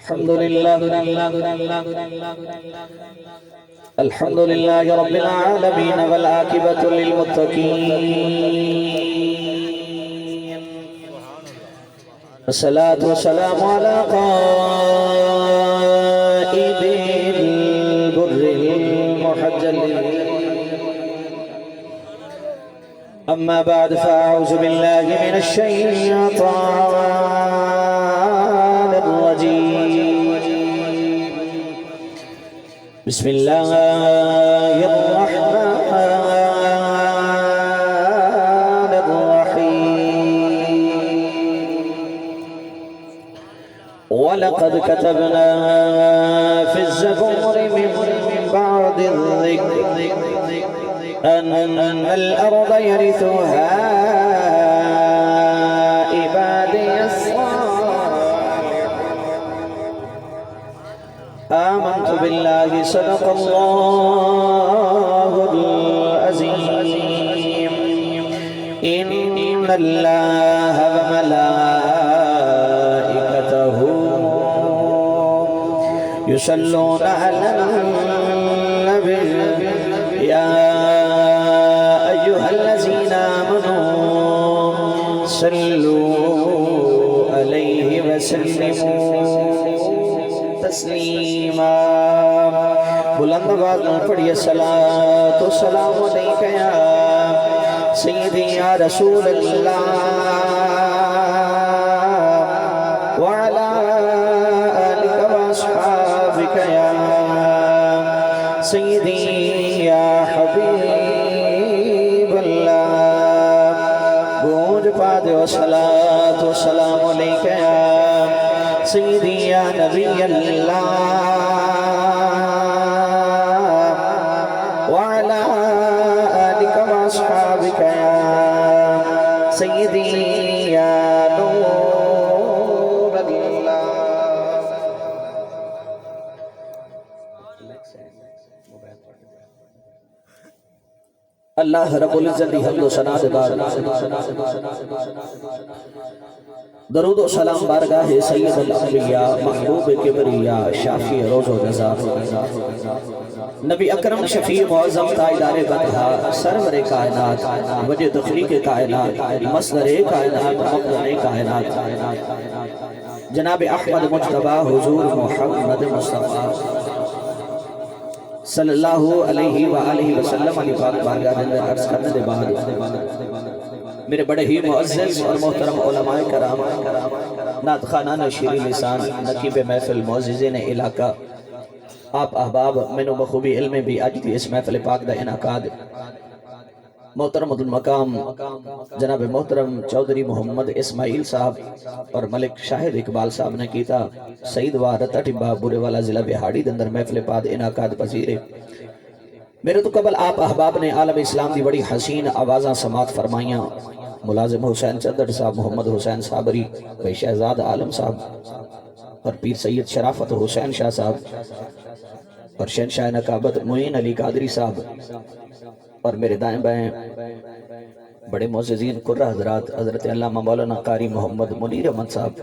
الحمد لله الحمد لله رب العالمين والعاقبة للمتقين والصلاة والسلام على قائد البر المحجلين أما بعد فأعوذ بالله من الشيطان الرجيم بسم الله الرحمن الرحيم ولقد كتبنا في الزبور من بعد الذكر أن الأرض يرثها عبادي الصالحون آمنت بالله صدق الله العظيم إن الله وملائكته يصلون على النبي يا أيها الذين آمنوا صلوا عليه وسلموا تسلیما بلند آواز میں پڑھیے الصلاۃ والسلام علیک یا سیدی یا رسول اللہ وعلی آلک واصحابک یا سیدی یا حبیب اللہ گونج پا دے الصلاۃ والسلام علیک یا سیدی یا نبی اللہ وعلا آلک واصحابک یا سیدی یا نور اللہ اللہ رب العزت دی حمد و ثنا سے بعد درود و سلام بارگاہ سید الانبیاء محبوب کبریا شافی روز و جزا نبی اکرم شفیع معظم تاجدار بدھا سرور کائنات وجہ تخلیق کائنات مصدر کائنات مقدر کائنات جناب احمد مجتبی حضور محمد مصطفیٰ صلی اللہ علیہ وآلہ وسلم علی پاک بارگاہ اندر عرض کرنے دے بعد میرے بڑے ہی معزز اور محترم علماء کرام نعت خانان شیری لسان نقیب محفل معززین علاقہ آپ احباب منو بخوبی علم بھی آج تھی اس محفل پاک دا انعقاد محترم المقام جناب محترم چودھری محمد اسماعیل صاحب اور ملک شاہد اقبال صاحب نے کیتا سعید وارتا ٹبا بورے والا ضلع بہاڑی دندر محفل پاک انعقاد پذیرے میرے تو قبل آپ احباب نے عالم اسلام دی بڑی حسین آوازاں سماعت فرمائیاں ملازم حسین چدر صاحب محمد حسین صابری بھائی شہزاد عالم صاحب اور پیر سید شرافت حسین شاہ صاحب اور شہنشاہ نقابت معین علی قادری صاحب اور میرے دائیں بائیں بڑے معززین قرہ حضرات حضرت علامہ مولانا قاری محمد منیر احمد صاحب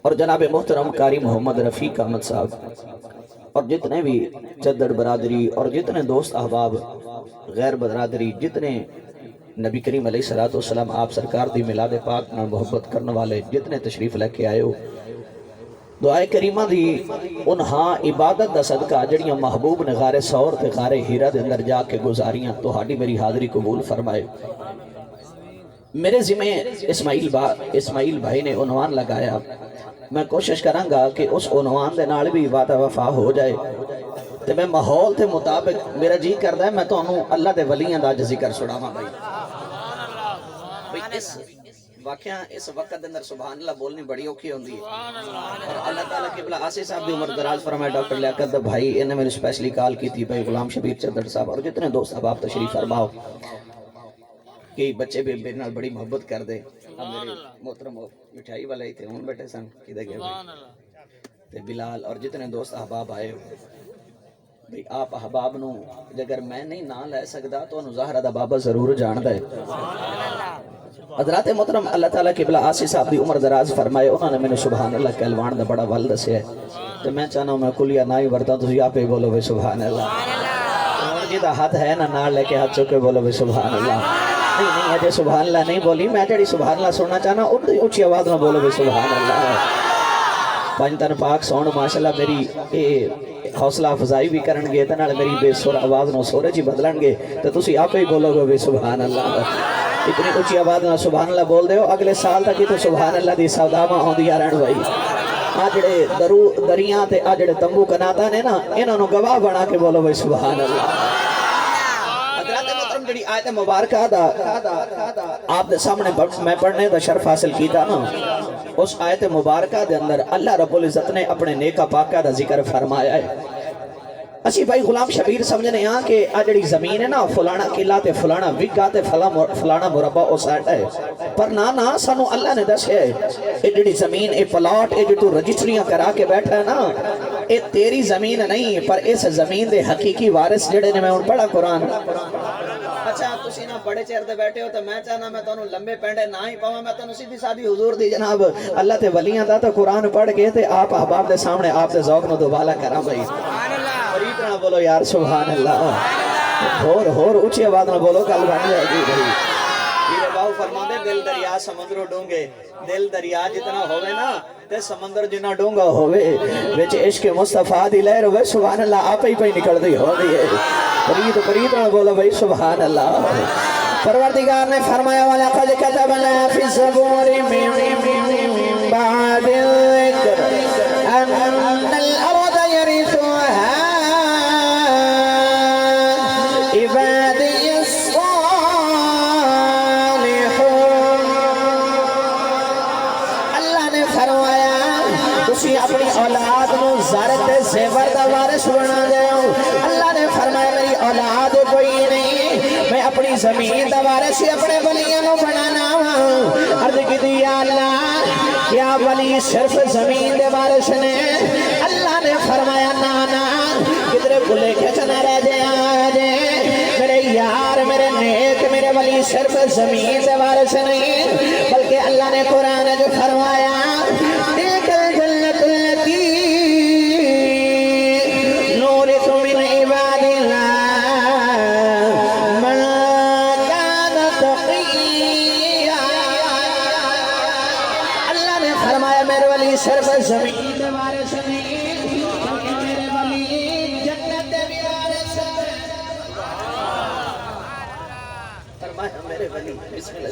اور جناب محترم قاری محمد رفیق احمد صاحب اور جتنے بھی چدڑ برادری اور جتنے دوست احباب غیر برادری جتنے نبی کریم علیہ السلام آپ سرکار دی میلاد پاک میں محبت کرنے والے جتنے تشریف لے کے آئے ہو دعائے کریمہ دی انہاں عبادت دا صدقہ جڑیاں محبوب نے غار سور تے غار ہیرہ دے اندر جا کے گزاریاں تو ہاڑی میری حاضری قبول فرمائے میرے ذمہ اسماعیل بھائی نے عنوان لگایا میں کوشش کروں گا کہ اس عنوان دے نال بھی وعدہ وفا ہو جائے تے میں ماحول تے مطابق میرا جی کردا ہے میں تو اللہ دے ولیاں دا ذکر سناواں بھائی اس واقعہ اس وقت اندر سبحان اللہ بولنی بڑی اوکھی ہوندی ہے اور اللہ تعالیٰ قبلہ آسی صاحب بھی عمر دراز فرمائے ڈاکٹر لیاقت بھائی انہیں میں نے سپیشلی کال کی تھی بھائی غلام شبیر چدر صاحب اور جتنے دوست اب آپ تشریف فرماؤ کہ بچے بھی میرے نال بڑی محبت کر دے اب میرے محترم مٹھائی والے ہی تھے ان بیٹھے سن کدھر گئے تے بلال اور جتنے دوست احباب آئے بھئی آپ احباب نو اگر میں نہیں نہ لے سکتا تو انہوں ظاہرہ دا بابا ضرور جاندہ ہے۔ حضرات محترم اللہ تعالیٰ قبلہ آسی صاحب دی عمر دراز فرمائے، انہوں نے میں نے سبحان اللہ کہلوان دا بڑا والد سے ہے تو میں چاہنا ہوں میں کلیہ نہ ہی ورتا ہوں تو آپ ہی بولو بے سبحان اللہ۔ اور جیدہ ہاتھ ہے نا لے کے ہاتھ چوکے بولو بے سبحان اللہ۔ نہیں ہے سبحان اللہ نہیں بولی، میں جڑی سبحان اللہ سننا چاہنا اچھی آواز میں بولو بے سبحان اللہ۔ پانچتن پاک سون ماشاءاللہ میری حوصلہ افزائی بھی کرن گے تنال میری بے سور آواز نو سورج ہی بدلن گے تو تسی آپ ہی بولو گے بے سبحان اللہ۔ اتنی اچھی آواز نہ سبحان اللہ بول دے ہو، اگلے سال تک ہی تو سبحان اللہ دی سودامہ ہوں دیا رہن بھائی۔ آجڑے دریاں تے آجڑے تمبو کناتا نے نا انہوں نے گواہ بنا کے بولو بے سبحان اللہ۔ حضرات محترم جڑی آیت مبارکہ دا آپ دے سامنے میں پڑھنے دا شرف حاصل کیتا نا، اس آیت مبارکہ دے اندر اللہ رب العزت نے اپنے نیکہ پاکہ دا ذکر فرمایا ہے۔ اسی بھائی غلام شبیر سمجھنے یہاں کہ آجڑی زمین ہے نا فلانا قلعہ تے فلانا وگا تے فلانا مربع او سائٹ ہے، پر نا سانو اللہ نے دس ہے اے جڑی زمین اے پلاٹ اے جو تو رجسٹریاں کرا کے بیٹھا ہے نا اے تیری زمین نہیں، پر اس زمین دے حقیقی وارث جڑے نے میں ان پڑھا قرآن۔ اچھا تسی نا بڑے چہر دے بیٹھے ہو تو میں چاہنا میں تو لمبے پینڈے نہ ہی پاؤں، میں تو سیدھی سادھی حضور دی جناب اللہ تے ولیاں دا تو قرآن پڑھ کے تے آپ احباب دے سامنے آپ دے ذوق نو دوبالا کرا بھائی۔ اتنا بولو یار سبحان اللہ، اور اچھی آواز نہ بولو کل بن جائے گی بھائی۔ یہ باؤ فرما دے دل دریا سمندروں ڈونگے، دل دریا جتنا ہوئے نا تے سمندر جنا ڈونگا ہوئے، بیچ عشق مصطفیٰ دی لہر ہوئے سبحان اللہ آپ ہی پہ نکل دی ہو دی ہے۔ پرید نہ بولو بھائی سبحان اللہ۔ پروردگار نے فرمایا وَلَقَدْ كَتَبْنَا فِي الزَّبُورِ مِن بَعْدِ الذِّكْرِ أَنَّ الْأَرْضَ يَرِثُهَا اپنی اولاد نو زارت زیور دا وارث بنا دے ہوں۔ اللہ نے فرمایا میری اولاد کوئی نہیں، میں اپنی زمین دا وارث ہی اپنے ولیوں نو بنانا ہوں۔ عرض کی دی یا اللہ کیا ولی صرف زمین دے وارث نے؟ اللہ نے فرمایا نا کدھر بھولے کھچ نہ رہ جائے میرے یار میرے نیک میرے ولی صرف زمین دے وارث نہیں، بلکہ اللہ نے قرآن جو فرمایا صرف زمین دے وارث نہیں بلکہ میرے ولی جنت دے بھی وارث ہیں۔ فرمایا میرے ولی بسم اللہ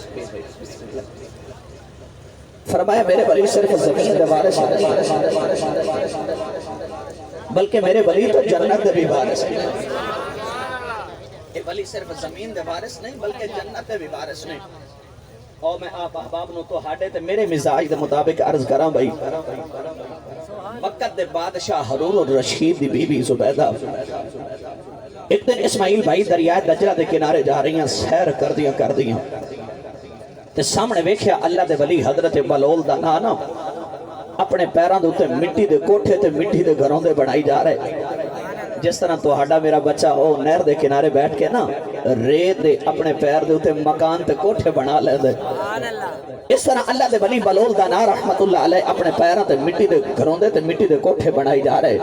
فرمایا میرے ولی صرف زمین دے وارث نہیں بلکہ میرے ولی تو جنت دے بھی وارث ہیں۔ یہ ولی صرف زمین دے وارث نہیں بلکہ جنت دے بھی وارث نہیں۔ اور میں آپ احباب نو تو ہاڑے تے میرے مزاج دے مطابق عرض کراں بھائی۔ وقت دے بادشاہ ہارون الرشید دی بی بی زبیدہ ایک دن اسماعیل بھائی دریائے دجلہ دے کنارے جا رہی ہیں، سیر کر دیاں تے سامنے ویکھیا اللہ دے ولی حضرت بلول دا نانا اپنے پیران دے اتے مٹی دے کوٹھے تے مٹی دے گھروں دے بڑھائی جا رہے۔ جس طرح تو ہاڑا میرا بچہ ہو نہر دے کنارے بیٹھ کے نا ریت دے اپنے پیر دے اتے مکان تے کوٹھے بنا لے دے، اس طرح اللہ دے ولی بلول دا نا رحمت اللہ علیہ اپنے پیران تے مٹی دے گھروں دے تے مٹی دے کوٹھے بنائی جا رہے۔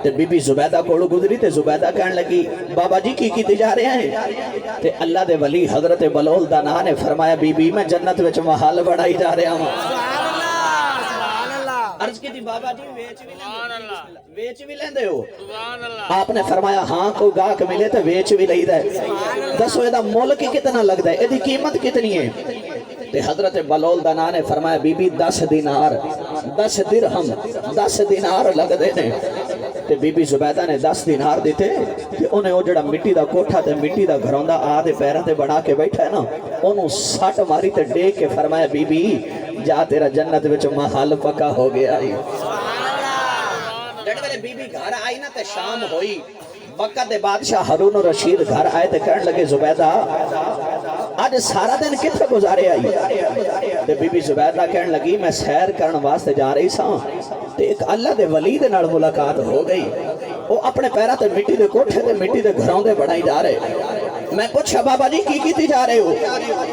تے بی بی زبیدہ کوڑو گزری تے زبیدہ کہنے لگی بابا جی کی جا رہے ہیں؟ تے اللہ دے ولی حضرت بلول دا نا نے فرمایا بی بی میں جنت وچ محل بنائی جا رہا ہوں۔ عرض کی تھی بابا جی ویچ بھی لیندے ہو؟ آپ نے فرمایا ہاں کوئی گاہک ملے تو ویچ بھی لئی دے۔ دسو ایدہ مول کی کتنا لگ دے، ایدی قیمت کتنی ہے؟ تے حضرت بلول دانا نے فرمایا بی بی 10 دینار 10 درہم 10 دینار لگ دے نے۔ تے بی بی زبیدہ نے 10 دینار دیتے کہ انہیں وہ جڑا مٹی دا کوٹھا تے مٹی دا گھروں دا آدھے پیران تے بڑھا کے بیٹھا ہے نا انہوں ساٹھ ماری تے ڈیک کے فرمایا بی بی جا تیرا جنت وچ محل پکا ہو گیا۔ جڑے والے بی بی گھر آئی نا تے شام ہوئی، وقت دے بادشاہ ہارون الرشید گھر آئے تے کہنے لگے زبیدہ آج سارا دن کتنے گزارے آئی؟ تے بی بی زبیدہ کہنے لگی میں سیر کرن واسطے جا رہی ساں تے ایک اللہ دے ولی دے نال ملاقات ہو گئی۔ وہ اپنے پیرا تے مٹی دے کوٹھے تے مٹی دے گھروں دے بڑھائی جا رہے میں پوچھا بابا جی کی کیتی جا رہے ہو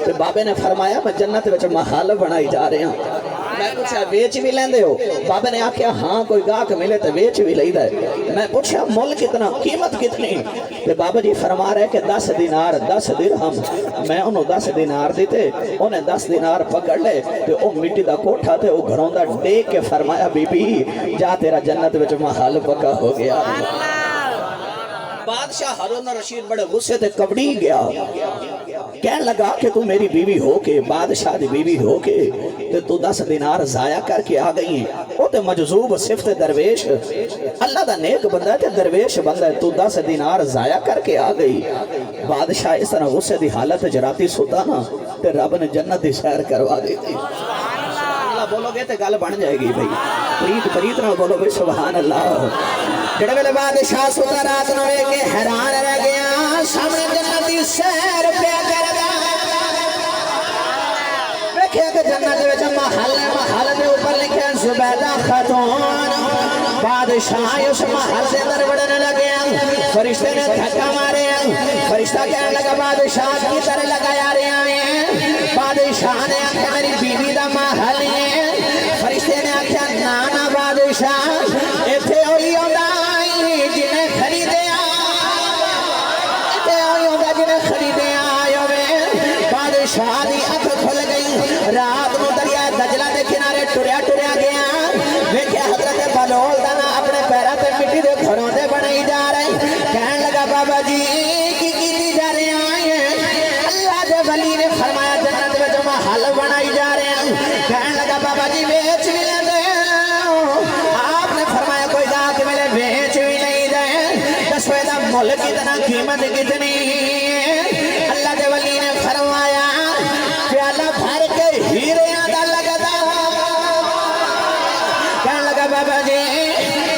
تے بابے نے فرمایا میں جنت وچ محل بنائی جا رہے ہاں میں پوچھا ویچ بھی لیندے ہو بابے نے آکھیا ہاں کوئی گاہک ملے تے ویچ بھی لئیدا ہے میں پوچھا مول کتنا قیمت کتنی تے بابا جی فرما رہے کہ 10 دینار 10 درہم میں انہوں 10 دینار دیتے انہیں 10 دینار پکڑ لے تے او مٹی دا کوٹھا تے او گھروں دا ڈیک کے فرمایا بی بی جا تیرا جنت وچ محل پکا ہو گیا بادشاہ ہارون رشید بڑے غصے تے کبڑی گیا کہنے لگا کہ تو میری بیوی ہو کے بادشاہ دی بیوی ہو کے تو 10 دینار ضائع کر کے آ گئی ہیں وہ تے مجذوب صفت درویش اللہ دا نیک بندہ تے درویش بندہ ہے تو 10 دینار ضائع کر کے آ گئی بادشاہ اس طرح غصے دی حالت جراتی سوتا نا تے رب نے جنت دی سیر کروا دیتی بولو گے تے گل بن جائے گی بھائی پریت نہ بولو بھائی سبحان اللہ جڑے ویلے بادشاہ سوتا رات نو ویکھ کے حیران رہ گیا سامنے جنت دی سیر پیا کردا ویکھیا کہ جنت وچ محل دے اوپر لکھیا زبیدہ خاتون بادشاہ اس محل دے اندر وڑن لگیا فرشتے نے دھکا ماریا فرشتہ کہنے لگا بادشاہ کی طرح لگا جا رہا ہے بادشاہ نے آکھیا میری بیوی دا محل ہے فرشتے نے آکھیا نانا بادشاہ ایتھے ہوئی ہوندا جنہیں خریدیا ایتھے ہوئی ہوندا جنہیں خریدیا آئے ہوئے بادشاہ دی اکھ کھل گئی رات نو دریا دجلہ دے کنارے ٹریا گیا ویکھیا حضرت بلول دا نا اپنے پیرا تے مٹی دے گھروں دے بنائی جا رہے کہنے لگا بابا جی کی کیتی جا رہے آئے اللہ دے ولی نے فرمایا جنت وچ محل بنائی جا رہے ہیں کہنے لگا بابا جی ویچ بھی لے دے آپ نے فرمایا کوئی گاہک ملے ویچ بھی نہیں دے دسویں دا مول کتنا قیمت کتنی اللہ دے ولی نے فرمایا پیالہ بھر کے ہیریاں دا لگدا کہنے لگا بابا جی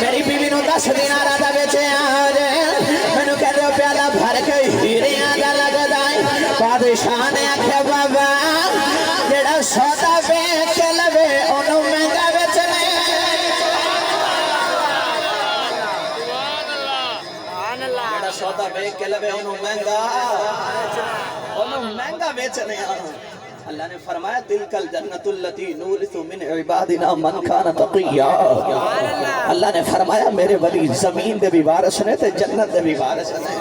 میری بیوی نو 10 دینار دا بیچے آجے مینوں کہہ دو پیالہ بھر کے ہیریاں دا لگدا بادشاہ نے آکھیا بابا جڑا سودا بیچ کے لوے انہوں مہنگا بیچنے جڑا سودا بیچ کے لوے انہوں مہنگا بیچنے اللہ نے فرمایا تلک الجنت اللتی نورث من عبادنا من کان تقیا اللہ نے فرمایا میرے ولی زمین دے بھی وارث نے تے جنت دے بھی وارث نے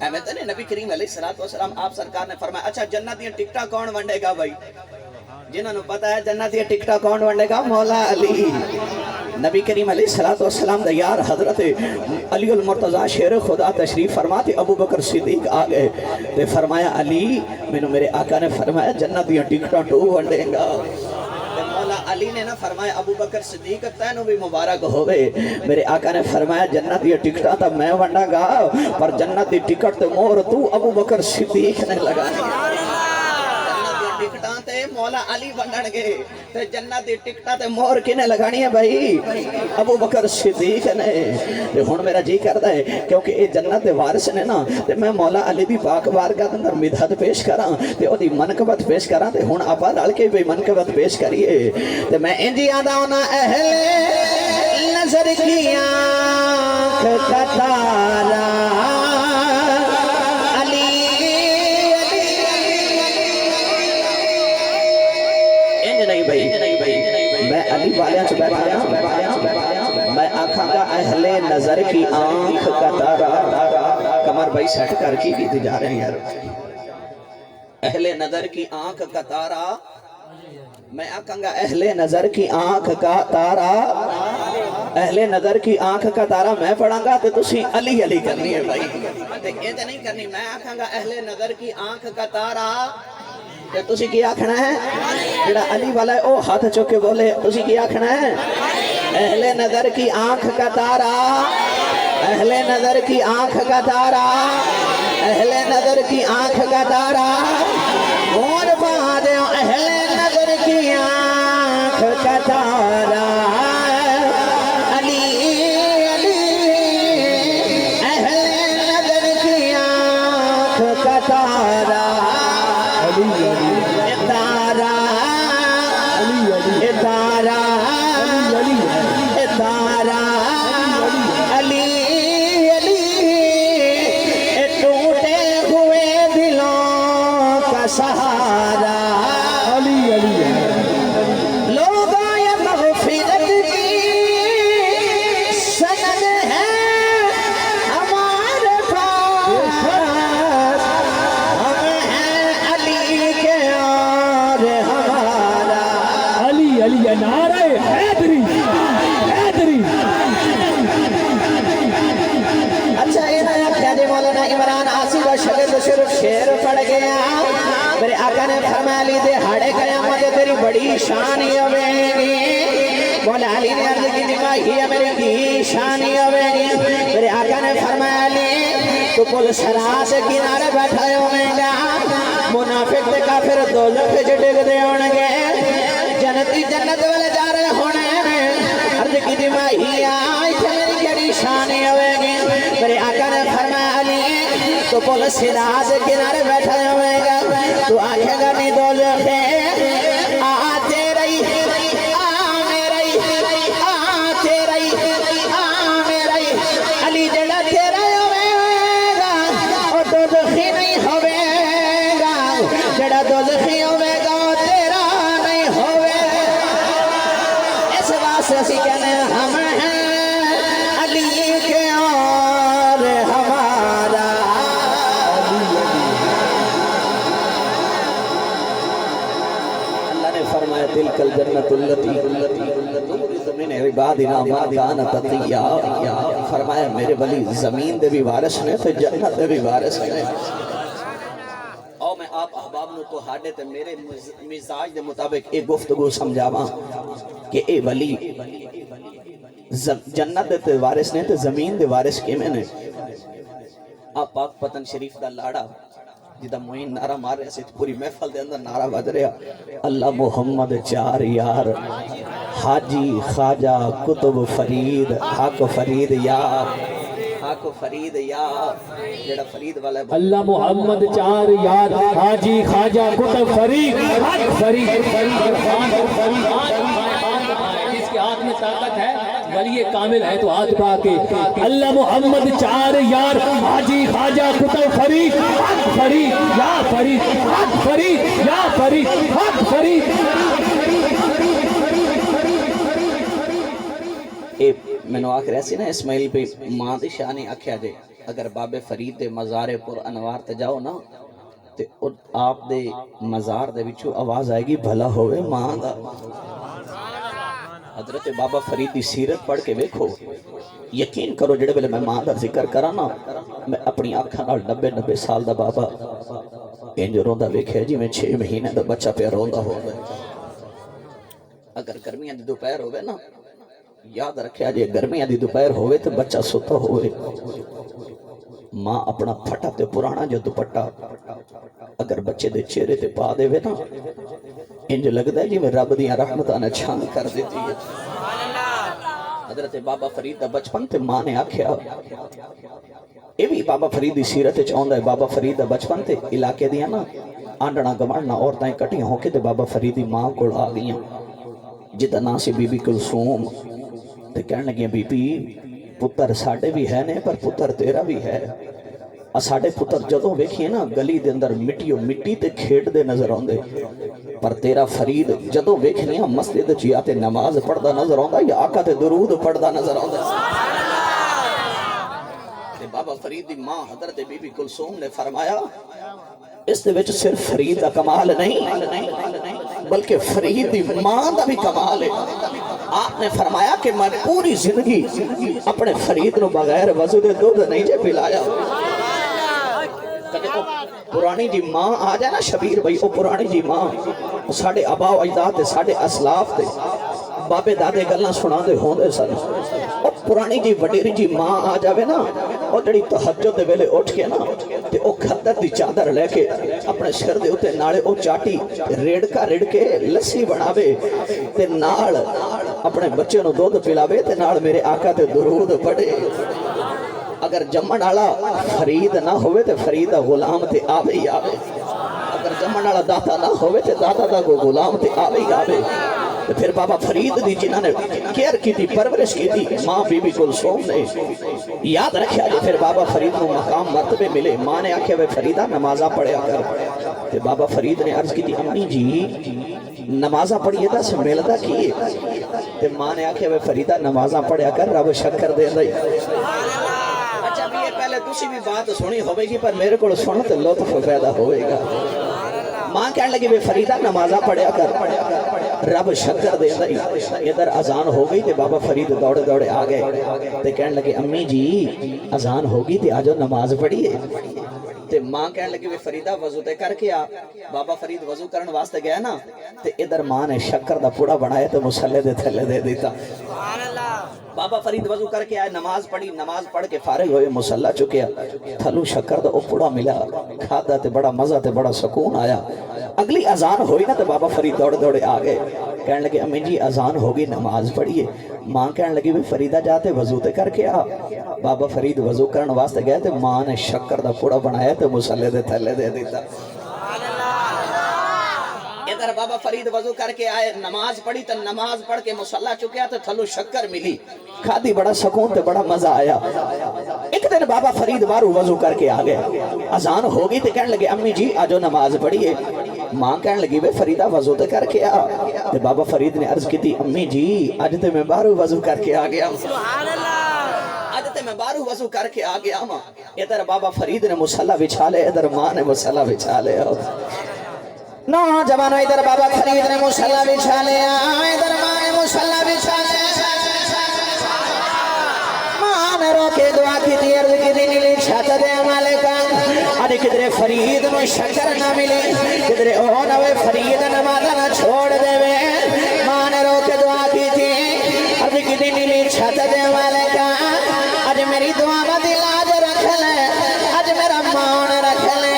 احمد نے نبی کریم علیہ السلام آپ سرکار نے فرمایا اچھا جنت یہ ٹکٹا کون ونڈے گا بھائی جنہوں نے پتا ہے جنت یہ ٹکٹا کون ونڈے گا مولا علی نبی کریم علیہ السلام دا یار حضرت علی المرتضی شیر خدا تشریف فرماتے ابو بکر صدیق آگئے تے فرمایا علی میرے آقا نے فرمایا جنت یہ ٹکٹا تو ونڈے گا مولا علی نے نہ فرمایا ابو بکر صدیق تینوں بھی مبارک ہوئے میرے آقا نے فرمایا جنت یہ ٹکٹا تا میں ونڈا گا پر جنت یہ ٹکٹ تے مور تو ابو بکر صدیق نے لگانی ٹکٹاں تے مولا علی ونڈن گے تے جنت دی ٹکٹاں تے مور کنے لگانی ہے بھائی ابو بکر صدیق نے تے ہن میرا جی کردا ہے کیونکہ اے جنت دے وارث نے نا تے میں مولا علی دی پاک بارگاہ دے اندر مدحت پیش کراں تے او دی منقبت پیش کراں تے ہن آپا رل کے بھی منقبت پیش کریے تے میں انجی آندا ہونا اہل نظر کی آنکھ کا تارا میں علی والیاں سے بیٹھا میں آنکھاں کا اہل نظر کی آنکھ کا تارا کمر بھائی سیٹ کر کی جا رہے ہیں یار اہل نظر کی آنکھ کا تارا میں آنکھاں کا اہل نظر کی آنکھ کا تارا اہل نظر کی آنکھ کا تارا میں پڑھاں گا تو تسی علی علی کرنی ہے بھائی یہ تو نہیں کرنی میں آنکھاں کا اہل نظر کی آنکھ کا تارا کہ تسی کی آکھنا ہے جڑا علی والا ہے او ہاتھ چوکے بولے تسی کی آکھنا ہے اہل نظر کی آنکھ کا تارا اہل نظر کی آنکھ کا تارا اہل نظر کی آنکھ کا تارا اور بعد اہل نظر کی آنکھ کا تارا علی علی اہل نظر کی آنکھ کا تارا اتارا اتارا اتارا عمران آسی و شگرد صرف شیر پڑ گیا میرے آقا نے فرمایا علی دے ہاڑے قیامت تیری بڑی شانی ہوئے مولا علی نے عرض کی دماغی ہے میری کی شانی ہوئے میرے آقا نے فرمایا علی تو پل سرات کنارے بیٹھائے ہوئے گا منافق دے کافر دوزخ جڑک دے ہونگے جنتی جنت والے جا رہے ہونے عرض کی دماغی آئی تھے میری کیڑی شانی ہوئے گی میرے آقا نے فرمایا علی تو پل سرات کنارے بیٹھائے ہوئے گا تو آنکھیں گا نہیں دوزخ آتے رہی علی جڑا تیرا ہوئے گا اور دوزخی نہیں ہوئے گا جڑا دوزخی ہوئے گا اور تیرا نہیں ہوئے اس واسطے اسی کہنے ہم ہیں علی کے اور ہمارا اللہ نے فرمایا تلک الجنت اللتی من عبادنا ما کان تقیا فرمایا میرے ولی زمین دے بھی وارث نے تو جنت دے بھی وارث نے او میں آپ احباب نو تو ہاڈے تے میرے مزاج دے مطابق ایک گفتگو سمجھاواں کہ اے ولی جنت دے وارث نے تے زمین دے وارث کیویں نے آپ پاک پتن شریف دا لاڑا جدہ معین نعرہ مار رہے سے پوری محفل دے اندر نعرہ بج رہا اللہ محمد چار یار حاجی خواجہ کتب فرید حق فرید یار حق فرید یار جڑا فرید والا ہے اللہ محمد چار یار حاجی خواجہ کتب فرید حق فرید جس کے ہاتھ میں طاقت ہے ولی کامل ہے تو ہاتھ پا کے اللہ محمد چار یار حاجی خواجہ کتب فرید حق فرید یا فرید حق فرید یا فرید حق فرید میں نے آخر ایسی نا اسماعیل پہ ماں دی شانی آکھیا جے اگر باب فرید دے مزار پر انوار تے جاؤ نا تے آپ دے مزار دے وچوں آواز آئے گی بھلا ہوئے ماں دا حضرت بابا فرید دی سیرت پڑھ کے دیکھو یقین کرو جڑے بلے میں ماں دا ذکر کرانا میں اپنی آنکھاں نال 90 سال دا بابا انج روندا ویکھیا جی میں 6 مہینے دا بچہ پہ روندا ہوگا اگر گرمیاں دی دوپہر ہوئے نا یاد رکھیا جے گرمیاں دی دوپہر ہوئے تو بچہ ستا ہوئے ماں اپنا پھٹا تے پرانا جو دوپٹا اگر بچے دے چہرے تے پا دے وے نا انج لگدا ہے جی میں رب دیاں رحمتاں نے چھان کر دیتی ہے حضرت بابا فرید دا بچپن تے ماں نے آکھیا اے بھی بابا فرید دی سیرت وچ آوندا ہے بابا فرید دا بچپن تے علاقے دیاں نا آنڈنا گمڑنا عورتاں کٹیاں ہو کے تے بابا فرید دی ماں کول آ گئیاں جدا نا سی بی بی کلثوم تے کہنے لگیاں بی بی پتر ساڑے بھی ہے نے پر پتر تیرا بھی ہے ساڑے پتر جدوں ویکھیے نا گلی دے اندر مٹی تے کھیڑ دے نظر آندے پر تیرا فرید جدوں ویکھنیاں مسجد چیا تے نماز پڑھدا نظر آندا یا آقا تے درود پڑھدا نظر آندا تے بابا فرید دی ماں حضرت بی بی کلثوم نے فرمایا اس دے وچ صرف فرید دا کمال نہیں بلکہ فرید دی ماں دا بھی کمال ہے آپ نے فرمایا کہ میں پوری زندگی اپنے فرید نو بغیر وضو دے دودھ نہیں جے پلایا کہتے پرانی جی ماں آ جائے نا شبیر بھائی او پرانی جی ماں ساڑھے آبا و اجداد تے ساڑھے اسلاف تے بابے دادے گلنا سنا دے ہوں دے سن او پرانی جی وڈیری جی ماں آ جاوے نا او جڑی تہجد دے ویلے اٹھ کے نا تے او کھدر دی چادر لے کے اپنے سر دے ہوتے نالے او چاٹی ریڑکا ریڑ کے لسی بناوے تے نال اپنے بچے نو دودھ پلاوے تے نال میرے آقا تے درود پڑھے اگر جمن آلا فرید نہ ہوئے تے فرید غلام تے آوے ہی آوے اگر جمن آلا داتا نہ ہوئے تے داتا دا غلام تے آوے ہی آوے پھر بابا فرید دی جنہاں نے کیئر کی تھی پرورش کی تھی ماں بی بی کلثوم نے یاد رکھیا جی پھر بابا فرید کو مقام مرتبے ملے ماں نے آکھیا وے فریدہ نمازہ پڑھیا کر پھر بابا فرید نے عرض کی تھی امی جی نمازہ پڑھیے دا سمیلدہ کیے پھر ماں نے آکھیا وے فریدہ نمازہ پڑھیا کر رب شکر دے دائی اچھا بھی یہ پہلے تسی بھی بات سنی ہوئے گی پر میرے کو سنو تو لطف پیدا ہوئے گا ماں کہنے لگی وے فریدہ نمازہ پڑھیا کر رب شکر دے دئی ادھر اذان ہو گئی تے بابا فرید دوڑے دوڑے آ گئے تے کہنے لگے امی جی اذان ہو گئی تے آجو نماز پڑھیے تے ماں کہنے لگی وے فریدہ وضو تے کر کے آ بابا فرید وضو کرن واسطے گیا نا تے ادھر ماں نے شکر دا پوڑا بنایا تے مصلے دے تھلے دے دیتا بابا فرید وضو کر کے آئے نماز پڑھی نماز پڑھ کے فارغ ہوئے مصلہ چکیا تھلو شکر دا اپڑا ملا کھادا تے بڑا مزہ تے بڑا سکون آیا اگلی اذان ہوئی نا تے بابا فرید دوڑے دوڑے آ گئے کہنے لگے امی جی اذان ہوگی نماز پڑھیے ماں کہنے لگی بھی فریدہ جاتے وضو تے کر کے آ بابا فرید وضو کرن واسطے گئے تے ماں نے شکر دا پوڑا بنایا تے مصلے دے تھلے دے دیتا ادھر بابا فرید وضو کر کے آئے نماز پڑھی تو نماز پڑھ کے مصلہ چکیا تو تھلو شکر ملی کھادی بڑا سکون تے بڑا مزہ آیا ایک دن بابا فرید بارو وضو کر کے آ گئے اذان ہوگی تے کہنے لگے امی جی آجو نماز پڑھیے ماں کہنے لگی بے فریدہ وضو تے کر کے آ تے بابا فرید نے عرض کی تھی امی جی آج تے میں بارو وضو کر کے آ گیا آج تے میں بارو وضو کر کے آ گیا ماں ادھر بابا فرید نے مصلہ بچھا لے ادھر ماں نے مصلہ بچھا لے نوجوانوں ادھر بابا فرید نے مصلہ بچھا لیا ادھر ماں نے مصلہ بچھا لیا ماں نے رو کے دعا کی تھی عرض کی دی نیلی چھت دے مالکا آدھے کدھرے فرید نو شکر نہ ملے کدھرے نوے فرید نمازہ نہ چھوڑ دے وے ماں نے رو کے دعا کی تھی عرض کی دی نیلی چھت دے مالکا آج میری دعا میں دل آج رکھ لے آج میرا مان رکھ لے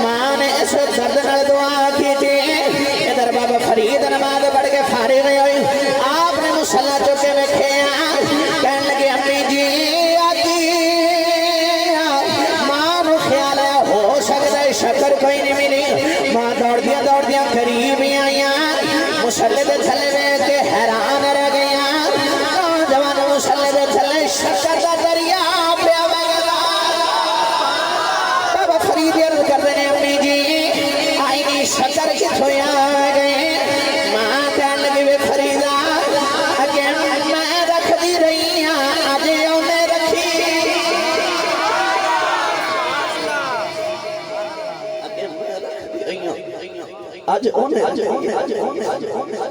ماں نے اس درد نہ دعا کی تھی ادھر بابا فرید نماز پڑھ کے فارغ ہوئی آپ نے مصلہ چکے میں کھیا کہنے لگے امی جی آتی ماں نو خیال ہے ہو سکتا ہے شکر کوئی نہیں ملی ماں دوڑ دیا قریب ہی آئیاں مصلے دے تھلے میں کے حیران رہ گیا نوجوان مصلے دے تھلے شکر دا دریا پیا وگلا بابا فرید عرض کر دینے امی جی آئی نہیں شکر کتھوں آ گئے ماں کہنے لگی وے فریدہ اگین میں رکھ دی رہی ہاں آج انہیں رکھی آج انہیں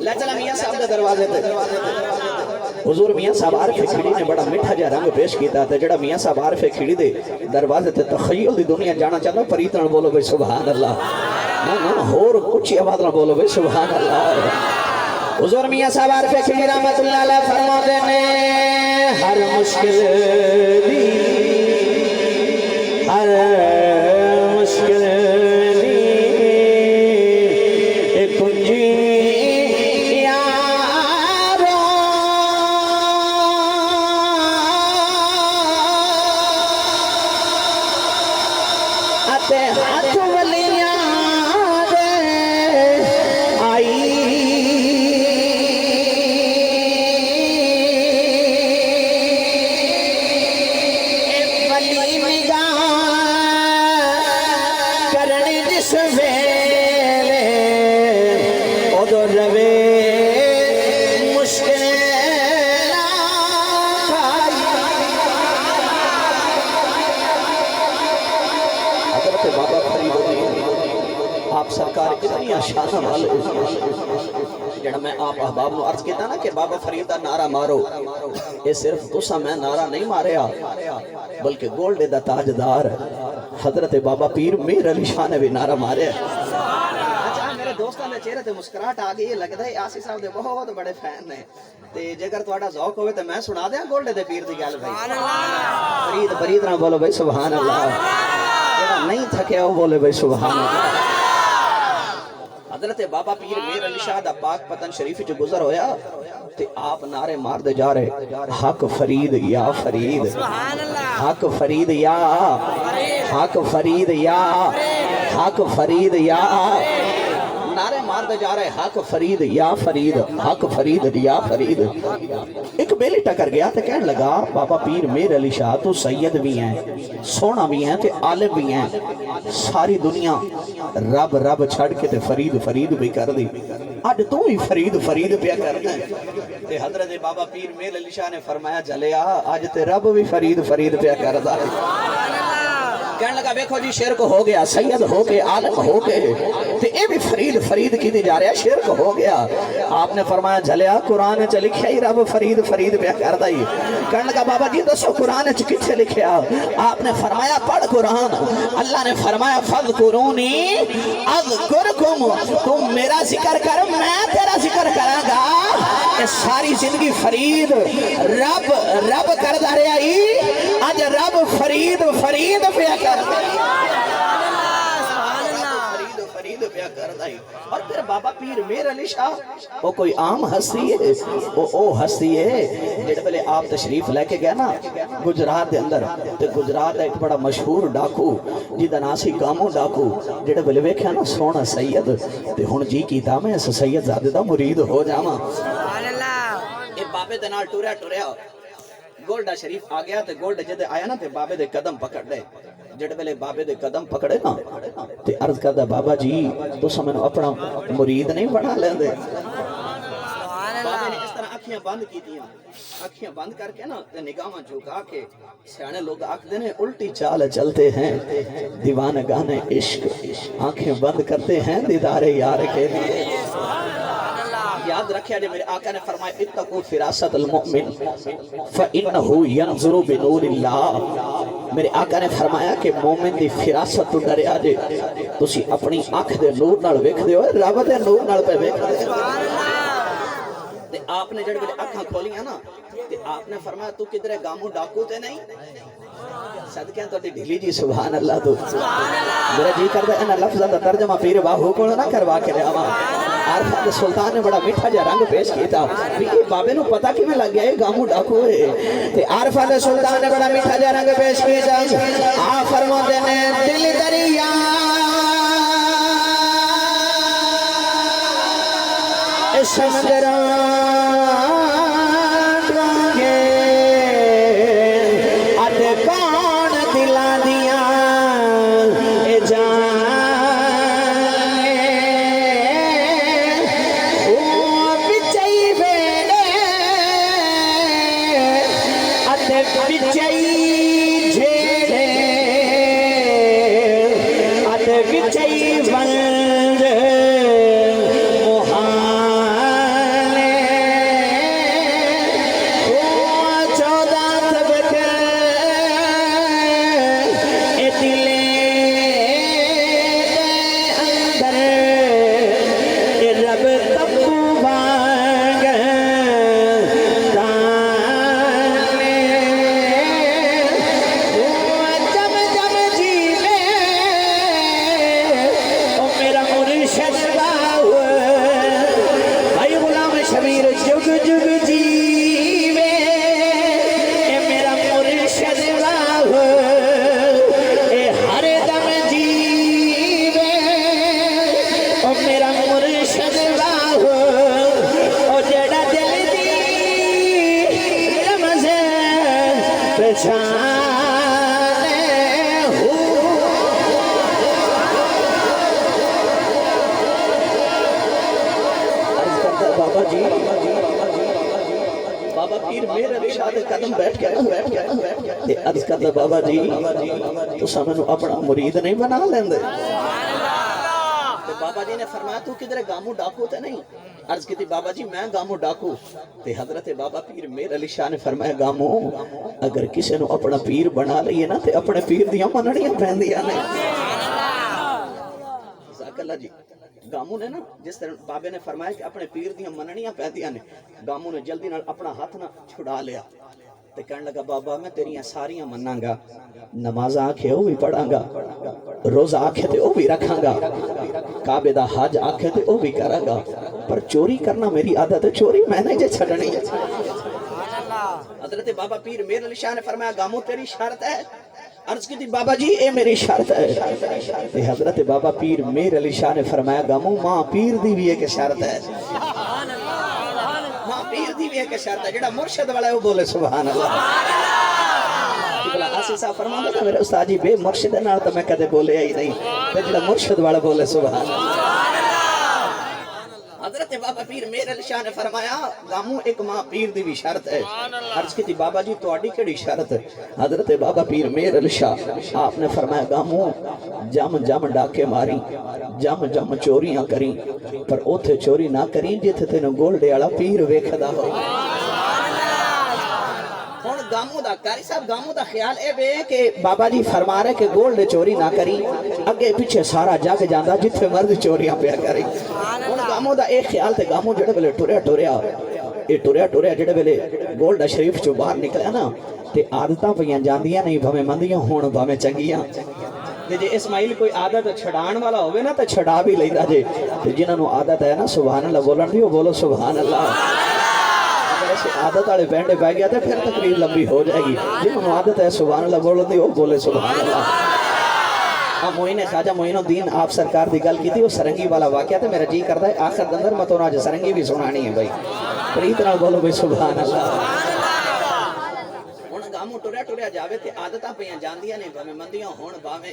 لے چلا میاں صاحب دے دروازے تے حضور میاں صاحب عارف کھڑی نے بڑا میٹھا جا رنگ پیش کیتا تھا جڑا میاں صاحب عارف کھڑی دے دروازے تے تخیل دی دنیا جانا چاہتا پریتن بولو بھئی سبحان اللہ نا اور کچھ آواز نہ بولو بھئی سبحان اللہ حضور میاں صاحب عارف کھڑی رحمت اللہ علیہ فرماتے نے ہر مشکل دی ہر مشکل دی ایک کنجی ہاتھ ولیاں دے آئی ولی نگاہ کرنی جس ویلے ادھر روے مشکل بابا فرید آپ سرکار اتنی آشانہ والے جڑا میں آپ احباب نو عرض کیتا نا کہ بابا فرید دا نعرہ مارو یہ صرف تسا میں نعرہ نہیں ماریا بلکہ گولڈ دا تاجدار حضرت بابا پیر میر علی شاہ نے بھی نعرہ مارے میرے دوستان دے چہرے تے مسکراہٹ آ گئی لگدا ہے آسی صاحب دے بہت بڑے فین نے تے جے اگر تہاڈا ذوق ہوئے تے میں سنا دیاں گولڈ دے پیر دی گل بھائی فرید نہ بولو بھائی سبحان اللہ نہیں تھکے ہو بولے بھائی سبحان اللہ حضرت بابا پیر میر علی شاہ دا پاک پتن شریف جو گزر ہویا تے آپ نعرے مار دے جا رہے حق فرید یا فرید حق فرید یا حق فرید یا حق فرید یا نعرے مار دے جا رہے حق فرید یا فرید حق فرید یا فرید ایک بیلی ٹکر گیا تے کہنے لگا بابا پیر میر علی شاہ تو سید بھی ہیں سونا بھی ہیں تے عالم بھی ہیں ساری دنیا رب رب چھڑ کے تے فرید فرید بھی کر دی آج تو ہی فرید فرید پیا کرنا ہے تے حضرت بابا پیر میر علی شاہ نے فرمایا جلیا آج تے رب بھی فرید فرید پیا کر دا ہے کہنے لگا دیکھو جی شرک ہو گیا سید ہو کے عالم ہو کے تے اے بھی فرید فرید کی دی جا رہا شرک ہو گیا آپ نے فرمایا جھلیا قرآن چ لکھیا ہی رب فرید فرید پہ کردا ہی کہنے لگا بابا جی دسو قرآن چ کتھے لکھیا آپ نے فرمایا پڑھ قرآن اللہ نے فرمایا فذکرونی اذکرکم تم میرا ذکر کر میں تیرا ذکر کراں گا کہ ساری زندگی فرید رب رب کردا رہیا ہی اج رب فرید فرید پہ اور پھر بابا پیر میر علی شاہ وہ کوئی عام ہستی ہے وہ ہستی ہے جڑے پہلے آپ تشریف لے کے گئے نا گجرات دے اندر تے گجرات ایک بڑا مشہور ڈاکو جیدہ ناسی گاموں ڈاکو جڑے پہلے ویکھیا نا سونا سید تے ہن جی کیتا میں اس سید زادہ دا مرید ہو جاواں اے بابے دے نال ٹوریا گولڈا شریف آ گیا تے گولڈ جدے آیا نا تے بابے دے قدم پکڑ دے جڑے پہلے بابے دے قدم پکڑے نا تے عرض کردا بابا جی تو سمجھو اپنا مرید نہیں بنا لیندے بابے نے اس طرح اکھیاں بند کیتیاں اکھیاں بند کر کے نا تے نگاہاں جھکا کے سیانے لوگ آکھدے نے الٹی چال چلتے ہیں دیوانگان عشق آنکھیں بند کرتے ہیں دیدار یار کے لیے یاد رکھیا جو میرے آقا نے فرمایا اتقوا فراست المؤمن فإنه ينظر بنور اللہ میرے آقا نے فرمایا کہ مومن دی فراست تو ڈریا جے تسی اپنی آنکھ دے نور نال ویکھدے ہو رب دے نور نال پہ ویکھدے تے آپ نے جڑے میرے آنکھاں کھولیاں نا تے آپ نے فرمایا تو کدھر گاموں ڈاکو تے نہیں صدقیاں تو ڈھیلی جی سبحان اللہ تو میرا جی کرتا ہے انہا لفظہ دا ترجمہ پیر باہو کو نہ کروا کے لے آواں عارفہ سلطان نے بڑا میٹھا جا رنگ پیش کیتا یہ بابے نو پتا کی میں لگ گیا ہے گاموں ڈاکو ہے تے عارفہ سلطان نے بڑا میٹھا جا رنگ پیش کیتا آپ فرما دینے دل دریا سمندران بابا پیر میرے رشاد قدم بیٹھ گئے عرض کرتا بابا جی تو سمجھو اپنا مرید نہیں بنا لیندے بابا جی نے فرمایا تو کدھر گاموں ڈاکو تے نہیں عرض کی تھی بابا جی میں گاموں ڈاکو تے حضرت بابا پیر میر علی شاہ نے فرمایا گاموں اگر کسی نو اپنا پیر بنا لئیے نا تے اپنے پیر دیاں منڑیاں پہن دیا نہیں جزاک اللہ جی گاموں نے نا جس طرح بابے نے فرمایا کہ اپنے پیر دیاں منڑیاں پہن دیا نے گاموں نے جلدی نال اپنا ہاتھ نہ چھڑا لیا تے کہنے لگا بابا میں تیریاں ساریاں مناں گا نماز آکھے وہ بھی پڑھاں گا روزہ آکھے تے وہ بھی رکھاں گا کعبے دا حج آکھے تے وہ بھی کراں گا پر چوری کرنا میری عادت ہے چوری میں نے جے چھڑنی ہے حضرت بابا پیر میر علی شاہ نے فرمایا گاموں تیری شرط ہے عرض کی تھی بابا جی اے میری شرط ہے حضرت بابا پیر میر علی شاہ نے فرمایا گاموں ماں پیر دی بھی ایک شرط ہے ماں پیر دی بھی ایک شرط ہے جڑا مرشد والا ہے وہ بولے سبحان اللہ بلا آسی صاحب فرمانا تھا میرے استاد جی بے مرشد نال تو میں کدے بولے ہی نہیں جڑا مرشد والا بولے سبحان اللہ حضرت بابا بابا پیر میرے علی شاہ نے فرمایا گاموں ایک ماں پیر دی بھی شرط ہے. عرض کی تھی بابا جی تواڈی کیڑی شرط؟ حضرت بابا پیر میرے علی شاہ آپ نے فرمایا گاموں جم جم ڈاکے ماری جم جم چوریاں کریں پر اوتھے چوری نہ کریں جتھے تینوں گولڈے والا پیر ویکھدا ہو. ہن گاموں دا قاری صاحب گاموں دا خیال اے بے کہ بابا جی فرما رہے کہ گولڈ چوری نہ کری اگے پیچھے سارا جگ جاندا جتھے مرد چوریاں پیا کریں. ہن گاموں دا اے خیال تے گاموں جڑے ویلے ٹریا جڑے ویلے گولڈ شریف چوں باہر نکلیا نا تے عادتاں پیاں جاندیاں نہیں بھویں مندیاں ہون بھویں چنگیاں. جے اسماعیل کوئی عادت چھڑان والا ہوئے نا تو چھڑا بھی لیندہ جے. جنہاں نو عادت ہے نا سبحان اللہ بولن دی وہ بولو سبحان اللہ. اگر ایسے عادت والے بینڈے پہ گیا تو پھر تقریر لمبی ہو جائے گی. جنہوں نے عادت ہے سبحان اللہ بولن دی وہ بولے سبحان اللہ. معین خواجہ معین الدین آپ سرکار دی گل کی تھی وہ سرنگی والا واقعہ تھا. میرا جی کرتا ہے آخر دندر میں تو آج سرنگی بھی سنانی ہے بھائی. پر اتنا بولو بھائی سبحان اللہ. گاموں ٹوریا جاوے تے عادتاں پیاں جاندیاں نے بھویں مندیاں ہون بھاویں.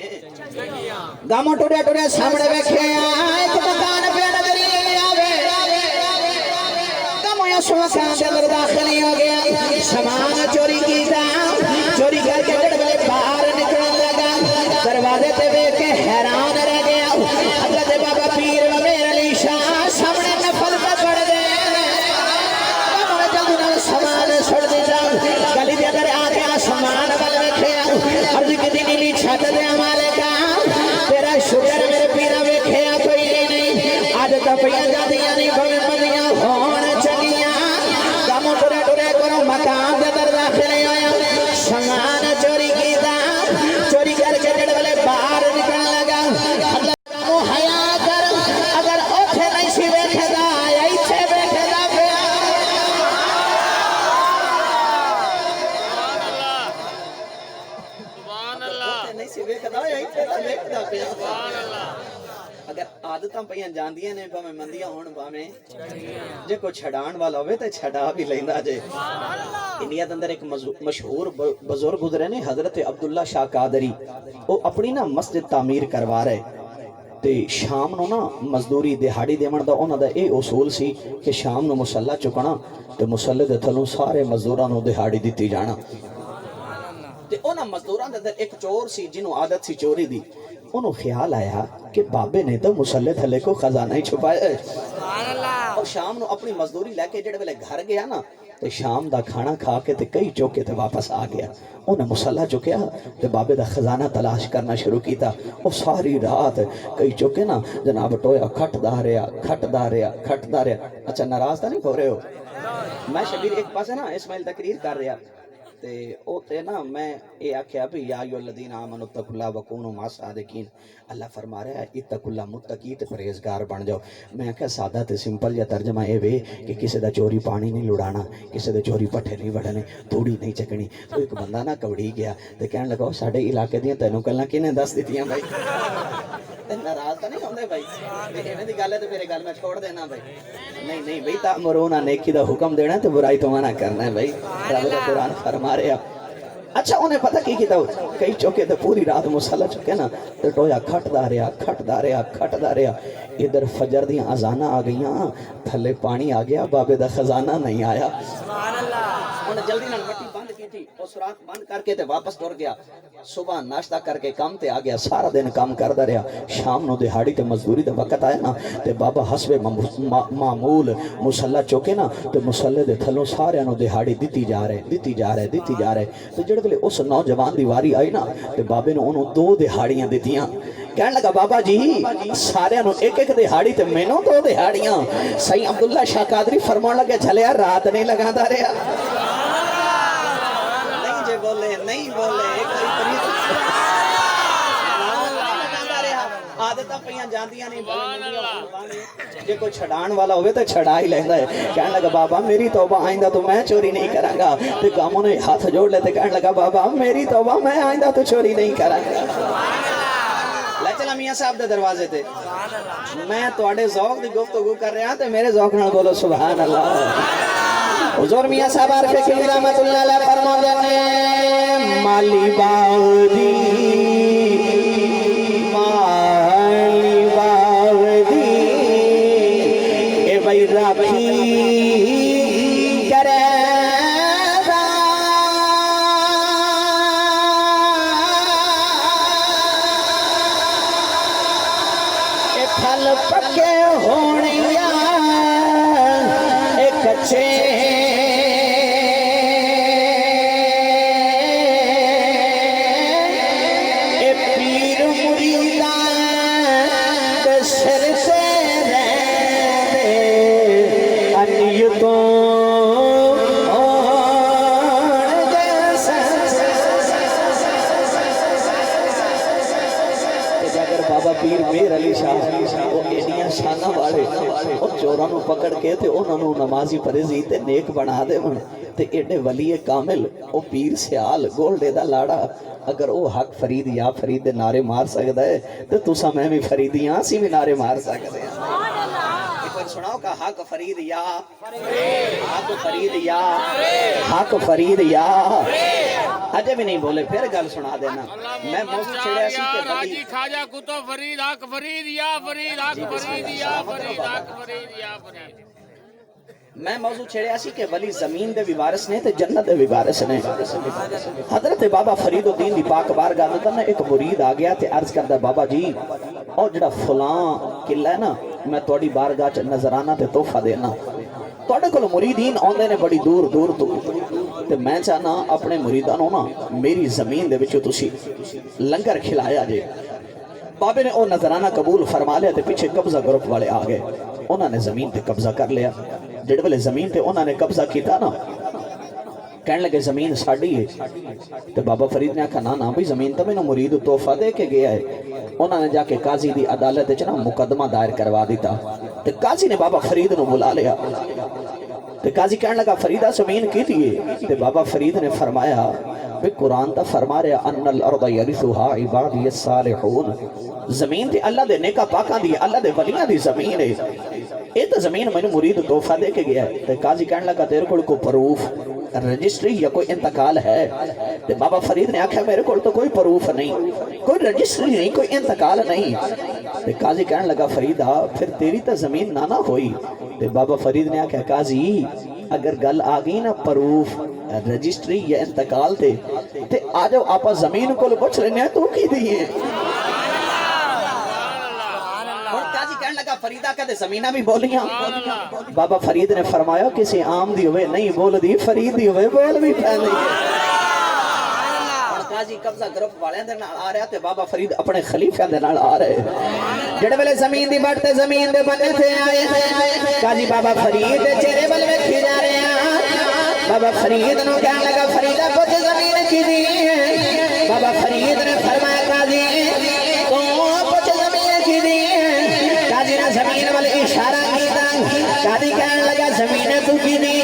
گاموں ٹوریا سامنے بیٹھے ایک مکان پہ نظری آوے گاموں سوکان دے اندر داخل ہو گیا. سامان چوری کیتا چوری کر کے جڑے باہر نکلن لگا دروازے تے ویکھ کے حیران رہ گیا. حضرت بابا پیر میرے علی شاہ سامنے نفل پہ پڑ گئے. جلدی نال سامان چھوڑ دیتا گلی دے اندر آ کے سامان بل ویکھیا. عرض کیتی نیلی چھت دے ہمارے کام تیرا شکر میرے پیرا ویکھیا کوئی نہیں. عادتاں پیاں جاندیاں نہیں بھویں مندیاں ہون چنگیاں. گاموں ٹرے کرو مکان دے اندر داخل ہویا سامان چوری کیتا چوری کر کے جڑے والے باہر نکلن لگا. گاموں حیا کر اگر اوتھے نہیں سی ویکھدا ایتھے ویکھدا پیا. اگر عادتاں پیاں جاندیاں نے بھویں مندیاں ہون بھویں جے کوئی چھڑان والا ہوئے تے چھڑا بھی لیندا جے. انڈیا دے اندر ایک مشہور بزرگ گزرے نے حضرت عبداللہ شاہ قادری. وہ اپنی نا مسجد تعمیر کروا رہے تے شام نو نا مزدوری دہاڑی دیون دا انہاں دا اے اصول سی کہ شام نو مصلی چکنا تے مصلی دے تھلوں سارے مزدوراں نو دہاڑی دتی جانا. تے انہاں مزدوراں دے اندر ایک چور سی جنوں عادت سی چوری دی. انہوں خیال آیا کہ بابے نے تو مصلی تھلے کو خزانہ ہی چھپایا ہے. اور شام نو اپنی مزدوری لے کے جڑے ویلے گھر گیا نا تے شام دا کھانا کھا کے تے کئی چوکے تے واپس آ گیا. انہیں مصلی چکیا تے بابے دا خزانہ تلاش کرنا شروع کیتا. وہ ساری رات کئی چوکے نا جناب ٹویا کھٹدا رہیا. اچھا ناراض تا نہیں ہو رہے ہو؟ میں شبیر ایک پاس ہے نا اسماعیل تقریر کر رہا تے او تے نا میں اے آکھیا بھی یا ایھا الذین آمنوا اتقوا اللہ وکونوا مع الصادقین. اللہ فرما رہا ہے اتقوا اللہ متقی تے پرہیزگار بن جاؤ. میں کہا سادہ تے سمپل یا ترجمہ اے وے کہ کسی دا چوری پانی نہیں لڑانا کسی دے چوری پٹھے نہیں وڑنے توڑی نہیں چکنی. تو ایک بندہ نا کوڑی گیا تے کہن لگا ساڈے علاقے دیاں تینوں گلاں کنے دس دتیاں بھائی. ناراض تو نہیں ہوندے بھائی ایویں دی گل ہے تے میرے گل میں چھوڑ دینا بھائی. نہیں بھائی تأمرون نیکی دا حکم دینا تے برائی تو منع کرنا ہے بھائی. رب دا قرآن فرما رہا. اچھا انہیں پتہ کی کیتا کئی چوکے تے پوری رات مصلی چکے نا تے ٹویا کھٹدا رہیا. ادھر فجر دیاں اذاناں آ گئیاں تھلے پانی آ گیا بابے دا خزانہ نہیں آیا. سبحان اللہ. انہیں جلدی نال مٹی بند کی تھی اور سوراخ بند کر کے تے واپس ٹر گیا. صبح ناشتہ کر کے کام تے آ گیا. سارا دن کام کردا رہیا. شام نو دہاڑی تے مزدوری دا وقت آیا نا تے بابا حسب معمول مصلی چوکے نا تے مصلی دے تھلوں سارے نو دہاڑی دتی جا رہے. تے جڑے ویلے اس نوجوان دی واری آئی نا تے بابے نے انہوں 2 دہاڑیاں دتیاں. کہنے لگا بابا جی سارے نو ایک دہاڑی تے مینوں 2 دہاڑیاں. سید عبداللہ شاہ قادری فرمان لگے جھلیا رات نہیں لگاندا رہیا. نہیں بولے عادتاں پیاں جاندیاں نہیں. جے کوئی چھڑان والا ہوئے تو چھڑا ہی لیندا ہے. کہنے لگا بابا میری توبہ آئندہ تو میں چوری نہیں کراں گا. تے گاموں نے ہاتھ جوڑ لے تے کہنے لگا بابا میری توبہ میں آئندہ تو چوری نہیں کراں گا. لے چلا میاں صاحب دے دروازے تے میں تواڈے ذوق دی گفتگو کر رہا تے میرے ذوق نال بولو سبحان اللہ. حضور میاں صاحب عارف کی رحمت اللہ علیہ فرماتے ہیں مالی باغ دی اے بھائی رب پکے ہونیا ایک کچے اے پیر مریدان دے سر سے رہنے انیتوں بابا پیر میر علی شاہ وہ ایڈیاں شانہ والے وہ چوراں نو پکڑ کے تے انہاں نو نمازی پرہیزی تے نیک بنا دے من تے ایڈے ولی کامل او پیر سیال گولڈے دا لاڑا اگر او حق فرید یا فرید دے نعرے مار سکدا ہے تے تساں میں بھی فریدیاں سی بھی نعرے مار سکدے ہیں ایک بار سناؤ کا حق فرید یا حق فرید یا حق فرید یا اجے بھی نہیں بولے پھر گل سنا دینا میں موسٹ چھڑیا سی کہ حاجی خواجہ کتو فرید حق فرید یا فرید حق فرید یا فرید حق فرید یا فرید میں موضوع چھڑیا سی کہ ولی زمین دے بھی وارث نے تے جنت دے بھی وارث نے حضرت بابا فرید الدین دی پاک بارگاہ اندر نا ایک مرید آ گیا تے عرض کردا بابا جی او جڑا فلاں قلعہ ہے نا میں تہاڈی بارگاہ چ نظرانہ تے تحفہ دینا تہاڈے کول مریدین اوندے نے بڑی دور دور تو تے میں چاہنا اپنے مریداں نوں نا میری زمین دے وچ تسی لنگر کھلایا جے بابے نے او نظرانہ قبول فرما لیا تے پیچھے قبضہ گروپ والے آ گئے انہوں نے زمین تے قبضہ کر لیا جڑے والے زمین تے انہوں نے قبضہ کیتا نا کہنے لگے زمین ساڑی ہے تے بابا فرید نے کہا نا بھی زمین تو میں نے مرید تحفہ دے کے گیا ہے انہوں نے جا کے قاضی دی عدالت چنا مقدمہ دائر کروا دیتا تے قاضی نے بابا فرید نو بلا لیا تے قاضی کہنے لگا فریدہ زمین کی دیئے تے بابا فرید نے فرمایا کہ قرآن تا فرما رہا ان الارض یرثها عبادی الصالحون زمین تے اللہ دے نیکا پاکاں دی اللہ دے ولیاں دی زمین ہے اے تو زمین میں نے مرید تحفہ دے کے گیا ہے تے قاضی کہنے لگا تیرے کو پروف رجسٹری یا کوئی انتقال ہے تے بابا فرید نے آکھا میرے کو تو کوئی پروف نہیں کوئی رجسٹری نہیں کوئی انتقال نہیں تے قاضی کہنے لگا فریدہ پھر تیری تو زمین نانا ہوئی تے بابا فرید نے آکھا قاضی اگر گل آگئی نا پروف رجسٹری یا انتقال تے آجاؤ آپا زمین کو پوچھ لینے تو کی دیئے اور قاضی کہنے لگا فریدہ کہتے زمینہ بھی بولیاں بابا فرید نے فرمایا کسی عام دی ہوئے نہیں بول دی فرید دی ہوئے بول بھی پہلے اور قاضی قبضہ گروپ والے دے نال آ رہا تے بابا فرید اپنے خلیفہ دے نال آ رہے جڑے والے زمین دی بڑھتے زمین دے بنے تھے آئے قاضی بابا فرید چہرے بل میں کھی جا رہے ہیں بابا فرید نو کہنے لگا فریدہ کچھ زمین کی دی بابا فرید نے فرمایا قاضی تو کچھ زمین کی دی قاضی نے زمین والے اشارہ کیتا قاضی کہنے لگا زمین تو کی دی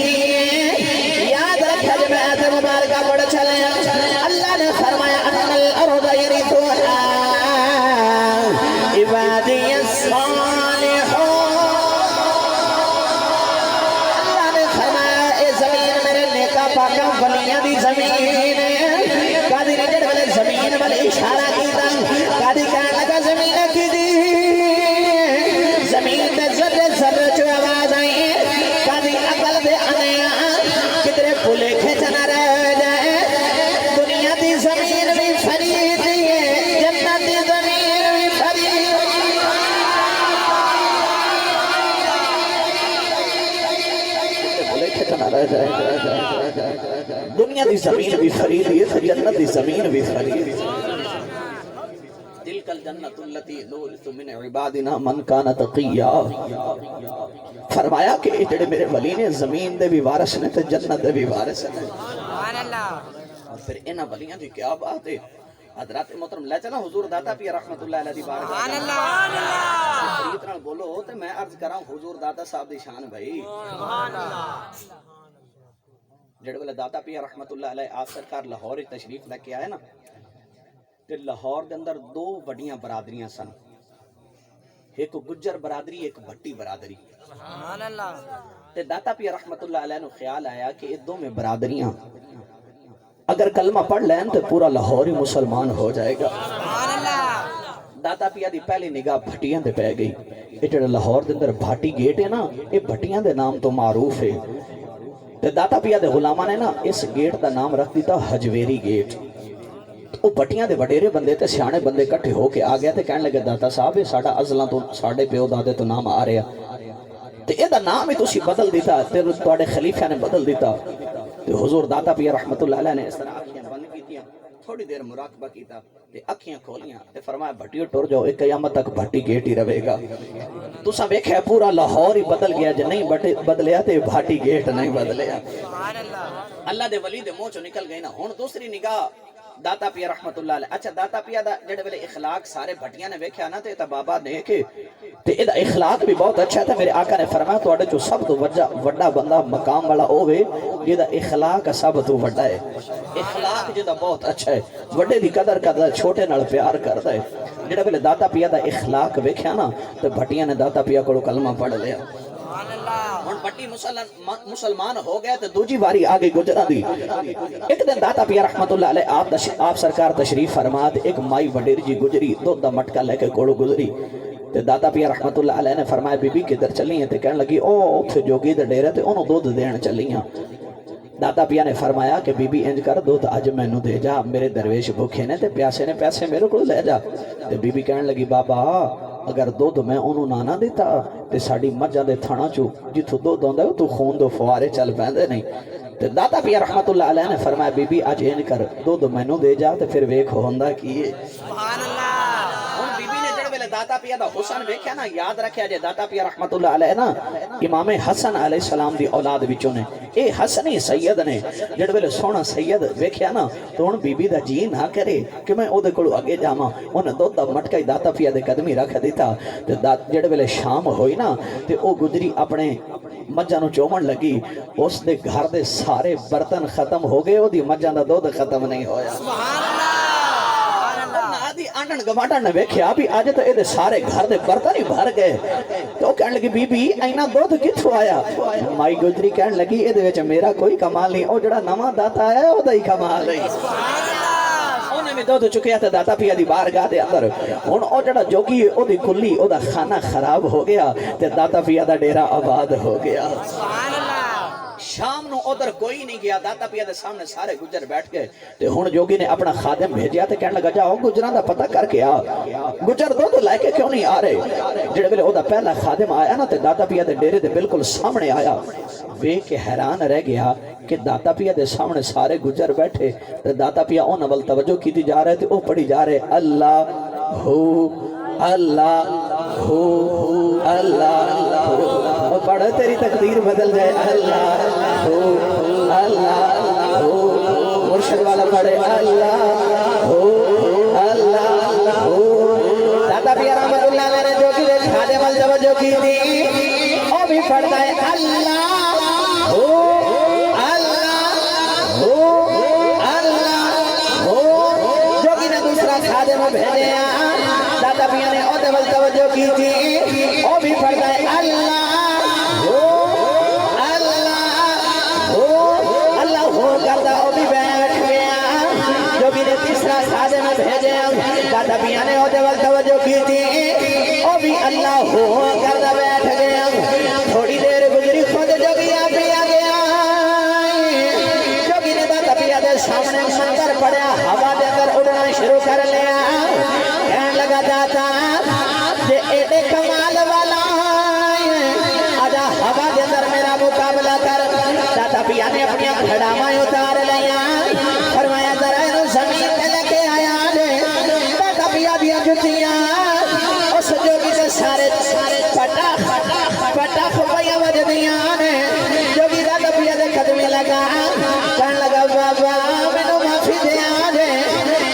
یاد رکھا جب آیت مبارکہ پڑھ چلے اللہ نے فرمایا ان الارض یرثها عبادی الصالحون اللہ نے فرمایا اے زمین میرے نیکا پاکا ولیاں دی زمین قاضی نے جڑ والے زمین والے اشارہ کیتا قاضی کہنے لگا زمین کی دی زمین دے ذرے ذرے جو آواز آئی قاضی عقل دے آنے کتنے پھولے کھچنا رہ جائے دنیا دی زمین بھی فرید ہے جنت دی زمین بھی فرید پھولے کھچنا رہ جائے دنیا دی زمین بھی فرید ہے جنت دی زمین بھی فرید ہے تلک الجنت التي نورث من عبادنا من كان تقيا فرمایا کہ جڑے میرے ولی نے زمین دے بھی وارث نے تے جنت دے بھی وارث نے سبحان اللہ اور پھر انہاں ولیاں دی کیا بات ہے حضرات محترم لے چلا حضور داتا پیر رحمت اللہ علیہ دی بارگاہ سبحان اللہ فرید نال بولو تے میں عرض کراں حضور داتا صاحب دی شان بھائی سبحان اللہ جڑے والے داتا پیر رحمت اللہ علیہ آپ سرکار لاہور تشریف لے کے آئے نا کہ لاہور کے اندر دو بڑیاں برادریاں سن ایک گجر برادری ایک بھٹی برادری سبحان اللہ تے داتا پیر رحمت اللہ علیہ نو خیال آیا کہ یہ دو میں برادریاں اگر کلمہ پڑھ لیں تو پورا لاہور ہی مسلمان ہو جائے گا سبحان اللہ داتا پیر دی پہلی نگاہ بھٹیاں دے پہ گئی یہ جڑا لاہور دے اندر بھاٹی گیٹ ہے نا یہ بھٹیاں دے نام تو معروف ہے تے داتا پیر دے غلاماں نے نا اس گیٹ دا نام رکھ دیتا حجویری گیٹ وہ بٹیاں دے وڈیرے بندے تے سیانے بندے کٹھے ہو کے آ گیا تے کہنے لگے داتا صاحب یہ ساڈا ازلاں تو ساڈے پیو دادے تو نام آ رہا تے اے دا نام ہی تسی بدل دیتا تے تواڈے خلیفہ نے بدل دیتا تے حضور داتا پیر رحمت اللہ علیہ نے اس طرح اکھیاں بند کیتیاں تھوڑی دیر مراقبہ کیتا تے اکھیاں کھولیاں تے فرمایا بھٹیو ٹر جاؤ ایک قیامت تک بھٹی گیٹ ہی رہے گا تساں ویکھیا پورا لاہور ہی بدل گیا جے نہیں بدلیا تے بھٹی گیٹ نہیں بدلیا اللہ دے ولی دے منہ چوں نکل گئی نا ہن دوسری نگاہ داتا پیا رحمت اللہ علیہ اچھا داتا پیا دا جڑے ویلے اخلاق سارے بھٹیاں نے ویکھیا نا تے تا بابا نے کہ تے اے دا اخلاق بھی بہت اچھا تھا میرے آقا نے فرمایا تواڈے چوں سب تو وڈا بندہ مقام والا ہوے جے دا اخلاق سب تو وڈا ہے اخلاق جے دا بہت اچھا ہے وڈے دی قدر کردا چھوٹے نال پیار کردا ہے جڑا ویلے داتا پیا دا اخلاق ویکھیا نا تے بھٹیاں نے داتا پیا کولوں کلمہ پڑھ لیا ہن بٹی مسلمان ہو گیا تے دوجی باری آگے گجرا دی ایک دن داتا پیا رحمت اللہ علیہ آپ سرکار تشریف فرما تے ایک مائی وڈیر جی گجری دودھ دا مٹکا لے کے کولو گزری تے داتا پیا رحمت اللہ علیہ نے فرمایا بی بی کدھر چلی ہیں تے کہنے لگی او اوتھے جوگی دے ڈیرے تے اونوں دودھ دین چلی ہیں داتا پیا نے فرمایا کہ بی بی انج کر دودھ اج مینوں دے جا میرے درویش بھوکے نے تے پیاسے نے پیسے میرے کو لے جا تے بی بی کہنے لگی بابا اگر دودھ میں انہوں نہ دیتا تے ساڑی مجھا دے تھانا چو جتو دودھ ہوندہ ہے تو خون دو فوارے چل پیندے نہیں تے داتا پیا رحمت اللہ علیہ نے فرمایا بی بی آج این کر دودھ مینوں دے جا تے پھر ویکھ ہوندہ کیے سبحان اللہ ہن بی بی نے جڑے ویلے داتا پیا دا حسن ویکھیا نا یاد رکھیا جے داتا پیا رحمت اللہ علیہ نا امام حسن علیہ السلام دی اولاد وچوں نے اے حسنی سید نے جڑے ویلے سونا سید ویکھیا نا تو ہن بی بی دا جی نہ کرے کہ میں او دے کولوں اگے جاواں اون دودھ دا مٹکا ہی داتا پیا دے قدمی رکھ دیتا تے جڑے ویلے شام ہوئی نا تے او گجری اپنے مجھاں نو چومن لگی اس دے گھر دے سارے برتن ختم ہو گئے او دی مجھاں دا دودھ ختم نہیں ہویا سبحان اللہ آدھی آنڈن گماٹن نے ویکھیا بھی آج تو اے دے سارے گھر دے برتن ہی بھر گئے تو کہنے لگی بی بی اینا دودھ کتھوں آیا مائی گجری کہنے لگی اے دے وچ میرا کوئی کمال نہیں او جڑا نواں داتا ہے او دا ہی کمال ہے اونے میں دودھ چکیا تے داتا پیا دی بارگاہ دے اندر ہن او جڑا جوگی او دی کلی او دا خانہ خراب ہو گیا تے داتا پیا دا ڈیرا آباد ہو گیا سبحان اللہ شام نو ادھر کوئی نہیں گیا داتا پیا دے سامنے سارے گجر بیٹھ گئے تے ہن جوگی نے اپنا خادم بھیجیا تے کہنے لگا جاؤ گجراں دا پتہ کر کے آ گجر دودھ لے کے کیوں نہیں آ رہے جڑے ویلے او دا پہلا خادم آیا نا تے داتا پیا دے ڈیرے دے بالکل سامنے آیا ویکھ کے حیران رہ گیا کہ داتا پیا دے سامنے سارے گجر بیٹھے تے داتا پیا اون اول توجہ کیتی جا رہے تے او پڑھی جا رہے اللہ ہو اللہ ہو اللہ ہو پڑھ تیری تقدیر بدل جائے اللہ ہو اللہ ہو مرشد والا پڑھے اللہ ہو اللہ ہو داتا پیا رحمت اللہ نے جو کی دے خادم التوجہ کی تھی او بھی پڑھتا ہے اللہ ہو اللہ ہو اللہ ہو جو کی نے دوسرا خادم بھیجے داتا پیا نے او دے توجہ کی تھی او بھی پڑھتا ہے اللہ کرتا او بھی بیٹھ گیا جو بھی نے تیسرا خادم بھیجے داتا پیا نے او دے توجہ کی تھی او بھی اللہ ہو کرتا بیٹھ گیا تھوڑی دیر گزری خود جو گیا پیا گیا جو بھی نے داتا پیا دے سامنے منظر پڑیا ہوا دے اندر اڑنا شروع کر لیا کہنے لگا داتا جے ایڈے کمال والا آجا ہوا دے اندر میرا مقابلہ کر داتا پیا نے اپنی گھڑاواں اتار لیا فرمایا ذرا انہوں زمین پہ لے کے آیا داتا پیا دیا جتیاں اس جو بھی سے سارے پٹا خبیاں وجدیاں جو بھی داتا پیا دے قدمی لگا کہنے لگا بابا مینوں معافی دیا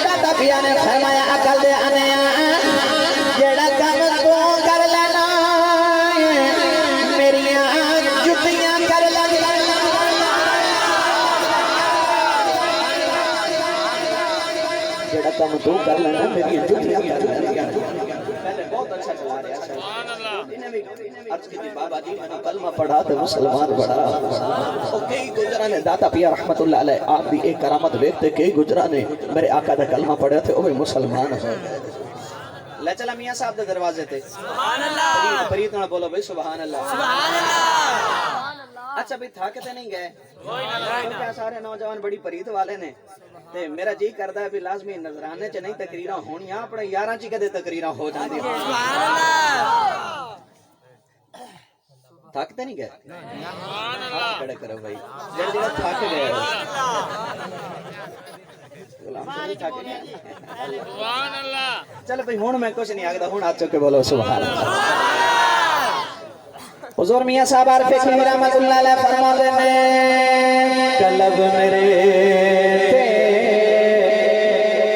داتا پیا نے فرمایا عقل دے آنے جیڑا کام تو کر لینا میریاں جتیاں کر لینا جیڑا کام تو کر لینا میری جتیاں کر لینا پہلے بہت اچھا چلا رہا ہے سبحان اللہ عرض کی بابا جی میں نے کلمہ پڑھا تے مسلمان پڑھا اور کئی گجرا نے داتا پیا رحمت اللہ علیہ آپ بھی ایک کرامت دیکھتے کئی گجرا نے میرے آقا دا کلمہ پڑھے تھے وہ بھی مسلمان ہو لے چلا میاں صاحب دے دروازے تے سبحان اللہ پریت نہ بولو بھائی سبحان اللہ سبحان اللہ اچھا بھی تھاکتے نہیں گئے کیا سارے نوجوان بڑی پریت والے نے تے میرا جی کردا ہے بھی لازمی نظرانے چ نہیں تقریراں ہونیاں اپنے یاراں چ کدے تقریراں ہو جاندی تھک تے نہیں گئے ہاتھ کھڑے کرو بھائی جڑے جڑے تھک گئے غلام صاحب تھک گئے سبحان اللہ چل بھائی ہن میں کچھ نہیں آکھدا ہن ہاتھ چک کے بولو سبحان اللہ حضور میاں صاحب عارف کی رحمت اللہ علیہ فرماتے ہیں قلب میرے تے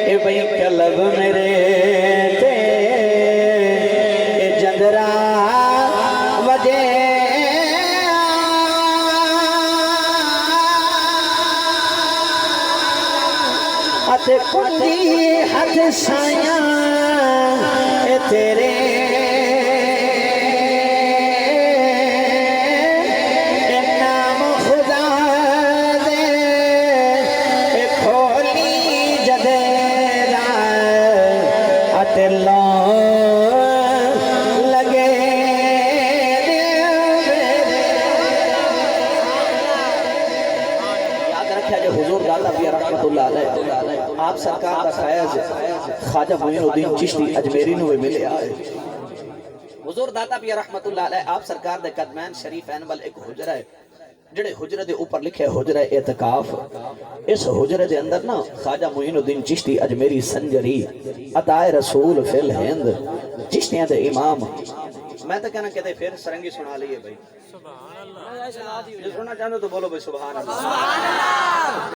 اے بھائی قلب میرے تے اے جندرا وجے اتے کنڈی ہاتھ سایاں اے تیرے آپ سرکار دا فیض خواجہ معین الدین چشتی اجمیری نو ملے آئے حضور داتا پیا رحمت اللہ علیہ آپ سرکار دے قدمین شریف اینول ایک حجرہ ہے جڑے حجرہ دے اوپر لکھے حجرہ اعتکاف اس حجرہ دے اندر نا خواجہ معین الدین چشتی اجمیری سنجری عطائے رسول فی الہند چشتیاں دے امام میں تو کہنا کہتے پھر سرنگی سنا لیے بھائی سبحان اللہ جو سننا چاہتے تو بولو بھائی سبحان اللہ